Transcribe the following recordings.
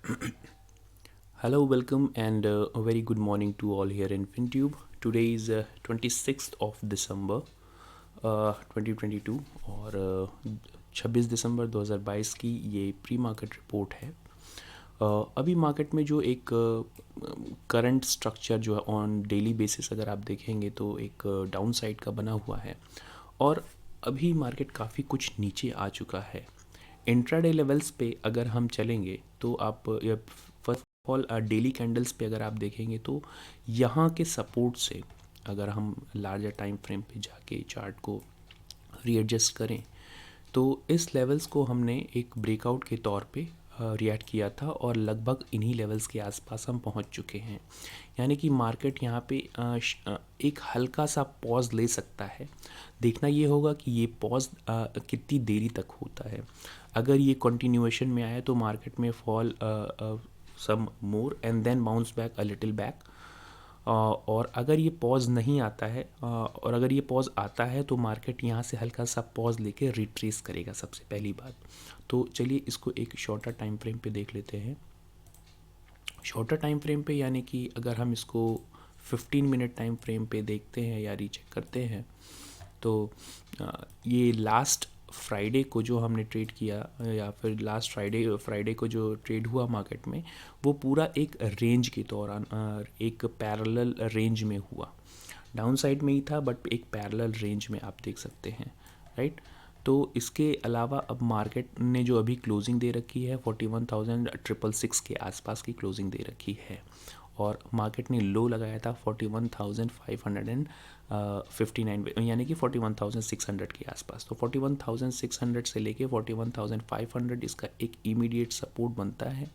Hello, welcome, and a very good morning to all here in FinTube. Today is 26th of December 2022 और 26 दिसंबर 2022 की ये pre market report है। अभी market में जो एक करंट स्ट्रक्चर जो है ऑन डेली बेसिस अगर आप देखेंगे तो एक डाउन साइड का बना हुआ है और अभी मार्केट काफ़ी कुछ नीचे आ चुका है। इंट्राडे लेवल्स पे अगर हम चलेंगे तो आप फर्स्ट ऑल डेली कैंडल्स पे अगर आप देखेंगे तो यहाँ के सपोर्ट से अगर हम लार्जर टाइम फ्रेम पे जाके चार्ट को रीएडजस्ट करें तो इस लेवल्स को हमने एक ब्रेकआउट के तौर पे रिएक्ट किया था और लगभग इन्हीं लेवल्स के आसपास हम पहुंच चुके हैं। यानी कि मार्केट यहाँ पे एक हल्का सा पॉज ले सकता है। देखना ये होगा कि ये पॉज कितनी देरी तक होता है। अगर ये कंटिन्यूएशन में आए तो मार्केट में fall some more and then bounce back a little back. और अगर ये पॉज नहीं आता है और अगर ये पॉज आता है तो मार्केट यहाँ से हल्का सा पॉज लेके रिट्रेस करेगा सबसे पहली बात। तो चलिए इसको एक शॉर्टर टाइम फ्रेम पे देख लेते हैं। शॉर्टर टाइम फ्रेम पे यानी कि अगर हम इसको 15 मिनट टाइम फ्रेम पे देखते हैं या रीचेक करते हैं तो ये लास्ट फ्राइडे को जो हमने ट्रेड किया या फिर लास्ट फ्राइडे को जो ट्रेड हुआ मार्केट में वो पूरा एक रेंज के दौरान एक पैरेलल रेंज में हुआ। डाउन साइड में ही था बट एक पैरेलल रेंज में आप देख सकते हैं, राइट। तो इसके अलावा अब मार्केट ने जो अभी क्लोजिंग दे रखी है 41,666 के आसपास की क्लोजिंग दे रखी है और मार्केट ने लो लगाया था 41,559 यानी कि 41,600 के आसपास। तो 41,600 से लेके 41,500 इसका एक इमीडिएट सपोर्ट बनता है।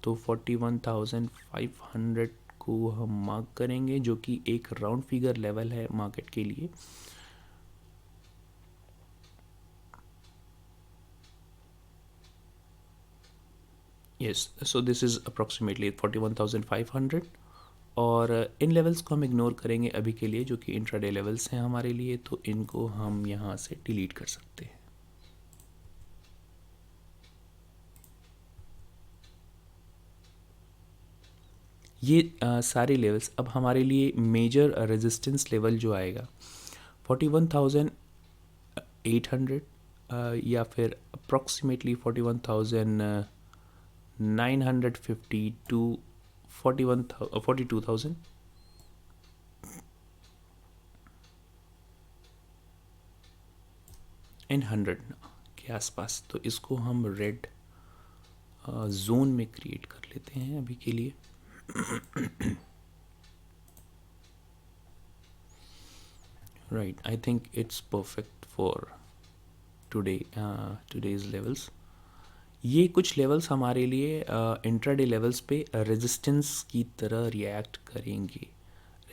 तो 41,500 को हम मार्क करेंगे जो कि एक राउंड फिगर लेवल है मार्केट के लिए। Yes, so this is approximately 41,500 और इन लेवल्स को हम इग्नोर करेंगे अभी के लिए जो कि इंट्राडे लेवल्स हैं हमारे लिए, तो इनको हम यहाँ से डिलीट कर सकते हैं। ये सारे लेवल्स अब हमारे लिए मेजर रेजिस्टेंस लेवल जो आएगा 41,800 या फिर अप्रॉक्सीमेटली 41,950 टू 42,000 इन 100 के आसपास। तो इसको हम रेड जोन में क्रिएट कर लेते हैं अभी के लिए। Right, I think it's perfect for today's levels. ये कुछ लेवल्स हमारे लिए इंट्राडे लेवल्स पे रेजिस्टेंस की तरह रिएक्ट करेंगे।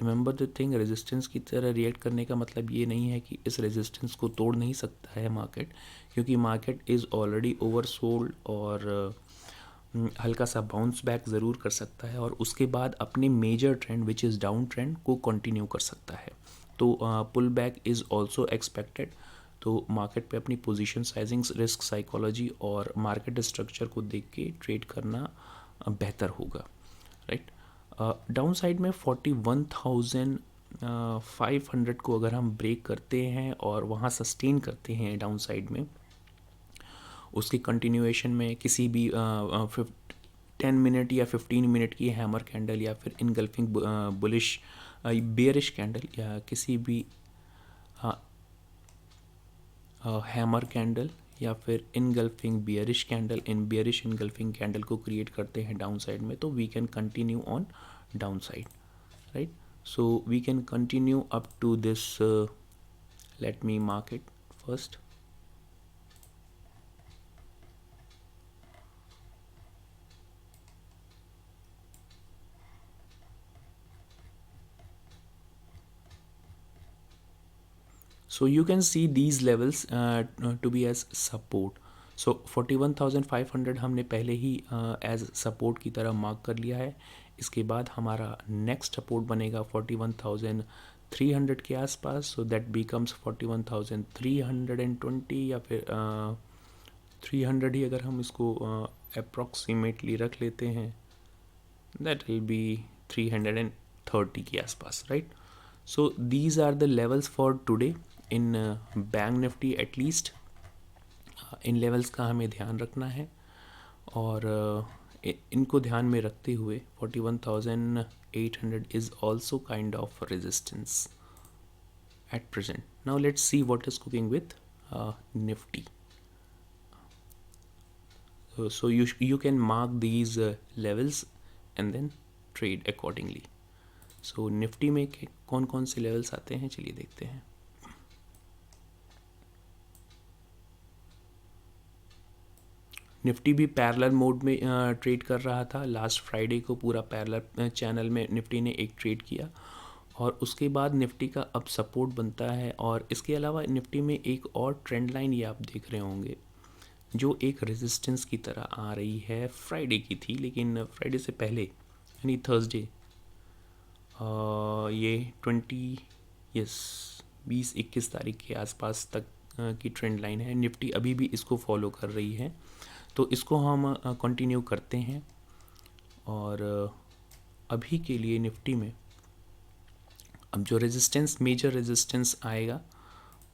रिमेंबर द थिंग, रेजिस्टेंस की तरह रिएक्ट करने का मतलब ये नहीं है कि इस रेजिस्टेंस को तोड़ नहीं सकता है मार्केट, क्योंकि मार्केट इज़ ऑलरेडी ओवरसोल्ड और हल्का सा बाउंस बैक ज़रूर कर सकता है और उसके बाद अपने major trend which is down trend को कंटिन्यू कर सकता है। तो pull back is also expected. तो मार्केट पे अपनी पोजीशन साइजिंग, रिस्क साइकोलॉजी और मार्केट स्ट्रक्चर को देख के ट्रेड करना बेहतर होगा, राइट। डाउन साइड में 41,500 को अगर हम ब्रेक करते हैं और वहाँ सस्टेन करते हैं डाउन साइड में, उसकी कंटिन्यूएशन में किसी भी 10 मिनट या 15 मिनट की हैमर कैंडल या फिर इनगल्फिंग बुलिश बेयरिश कैंडल या किसी भी हैमर कैंडल या फिर engulfing bearish candle bearish engulfing candle को क्रिएट करते हैं डाउन साइड में, तो we can continue on down side, right. So we can continue up to this, let me mark it first. So you can see these levels to be as support. So 41,500 हमने पहले ही as support की तरह mark कर लिया है। इसके बाद हमारा नेक्स्ट सपोर्ट बनेगा 41,300 के आसपास। सो दैट बिकम्स 41,320 या फिर 300 ही अगर हम इसको अप्रॉक्सीमेटली रख लेते हैं, दैट विल बी 330 के आसपास, right. So these are the levels for today in bank Nifty. At least इन लेवल्स का हमें ध्यान रखना है, और इनको ध्यान में रखते हुए 41,800 is also kind of resistance at present. Now let's see what is cooking with Nifty. So you can mark these levels and then trade accordingly. So Nifty में कौन कौन से levels आते हैं, चलिए देखते हैं. निफ्टी भी पैरेलल मोड में ट्रेड कर रहा था. लास्ट फ्राइडे को पूरा पैरेलल चैनल में निफ्टी ने एक ट्रेड किया, और उसके बाद निफ्टी का अब सपोर्ट बनता है. और इसके अलावा निफ्टी में एक और ट्रेंड लाइन ये आप देख रहे होंगे, जो एक रेजिस्टेंस की तरह आ रही है. फ्राइडे की थी, लेकिन फ्राइडे से पहले यानी थर्सडे, ये 20-21 तारीख के आसपास तक की ट्रेंड लाइन है. निफ्टी अभी भी इसको फॉलो कर रही है, तो इसको हम कंटिन्यू करते हैं. और अभी के लिए निफ्टी में अब जो रेजिस्टेंस, मेजर रेजिस्टेंस आएगा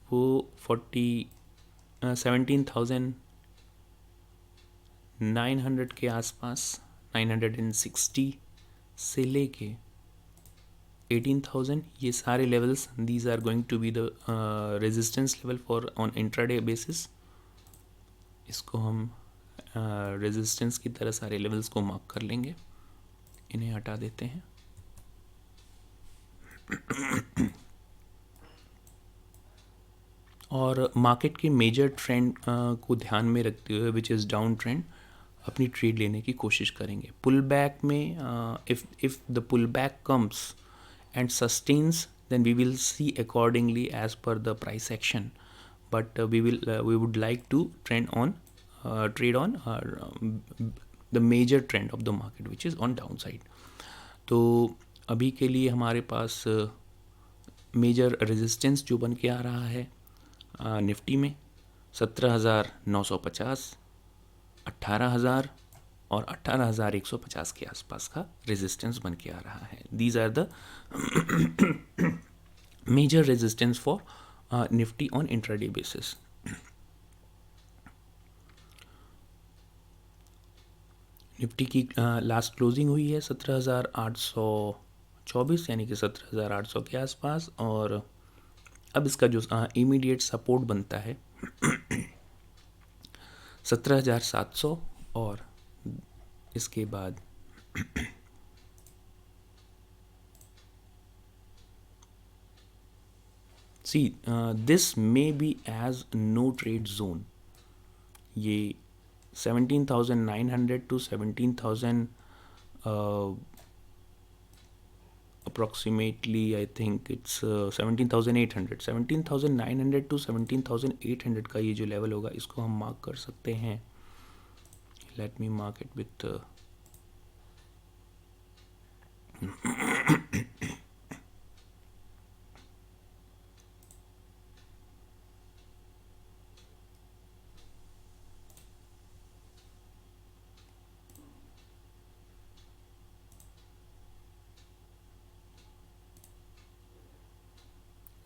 वो 17,900 के आसपास, 960 से लेके 18,000, ये सारे levels, these are going to be the resistance level for on intraday basis. इसको हम रेजिस्टेंस की तरह सारे लेवल्स को मार्क कर लेंगे. इन्हें हटा देते हैं. और मार्केट के मेजर ट्रेंड को ध्यान में रखते हुए, विच इज़ डाउन ट्रेंड, अपनी ट्रेड लेने की कोशिश करेंगे. पुल बैक में if the pull back comes and sustains, then we will see accordingly as per the price action, but we would like to trade on the major trend of the market which is on downside. तो अभी के लिए हमारे पास major resistance जो बन के आ रहा है निफ्टी में 17,950, 18,000 और 18,150 के आसपास का रेजिस्टेंस बन के आ रहा है. These are the major resistance for Nifty on intraday basis. Nifty की लास्ट क्लोजिंग हुई है 17,824, यानी कि 17,800 के आसपास. और अब इसका जो इमीडिएट सपोर्ट बनता है 17,700, और इसके बाद see this may be as no trade zone. ये 17,900 to 17,000 approximately, I think it's 17,800, 17,900 to 17,800 का ये जो लेवल होगा, इसको हम मार्क कर सकते हैं. Let me mark it with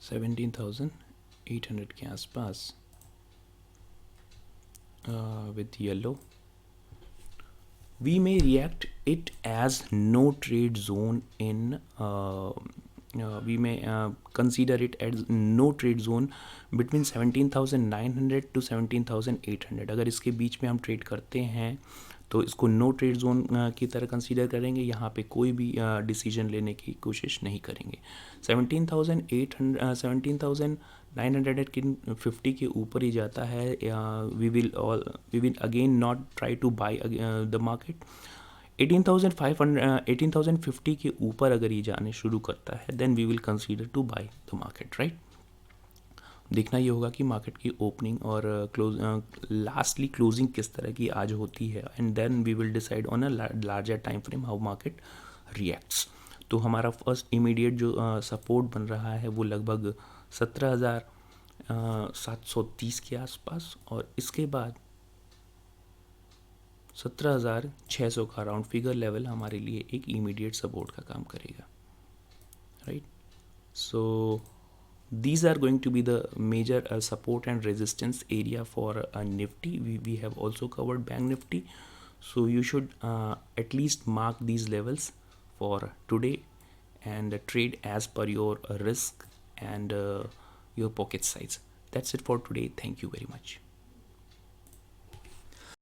17,800 के आसपास with yellow. We may react it as no trade zone in we may consider it as no trade zone between 17,900 to 17,800. अगर इसके बीच में हम ट्रेड करते हैं तो इसको नो ट्रेड जोन की तरह कंसीडर करेंगे. यहाँ पे कोई भी डिसीजन लेने की कोशिश नहीं करेंगे. 17,950 के ऊपर ही जाता है, we will again not try to buy the market. 18,50 के ऊपर अगर ये जाने शुरू करता है, then we will consider to buy the market, right. देखना ये होगा कि मार्केट की ओपनिंग और लास्टली क्लोजिंग किस तरह की आज होती है, and then we will decide on a larger time frame how market reacts. तो हमारा फर्स्ट इमीडिएट जो सपोर्ट बन रहा है वो लगभग 17,730 के आसपास, और इसके बाद 17,600 का राउंड फिगर लेवल हमारे लिए एक इमीडिएट सपोर्ट का काम करेगा, right. So these are going to be the major support and resistance area for Nifty. We have also covered Bank Nifty, so you should at least mark these levels for today and trade as per your risk and your pocket size. That's it for today. Thank you very much.